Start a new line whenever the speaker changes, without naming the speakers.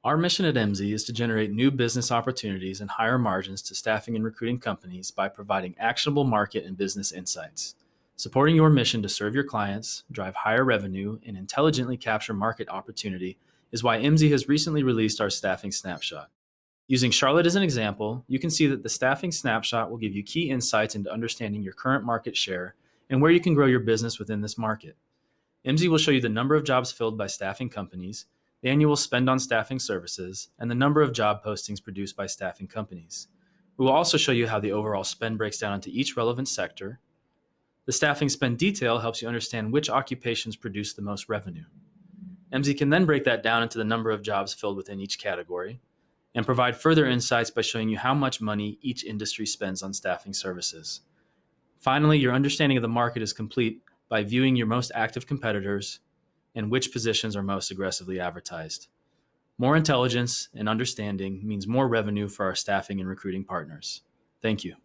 Our mission at Emsi is to generate new business opportunities and higher margins to staffing and recruiting companies by providing actionable market and business insights. Supporting your mission to serve your clients, drive higher revenue, and intelligently capture market opportunity is why Emsi has recently released our Staffing Snapshot. Using Charlotte as an example, you can see that the Staffing Snapshot will give you key insights into understanding your current market share and where you can grow your business within this market. Emsi will show you the number of jobs filled by staffing companies, the annual spend on staffing services, and the number of job postings produced by staffing companies. We will also show you how the overall spend breaks down into each relevant sector. The staffing spend detail helps you understand which occupations produce the most revenue. Emsi can then break that down into the number of jobs filled within each category and provide further insights by showing you how much money each industry spends on staffing services. Finally, your understanding of the market is complete by viewing your most active competitors and which positions are most aggressively advertised. More intelligence and understanding means more revenue for our staffing and recruiting partners. Thank you.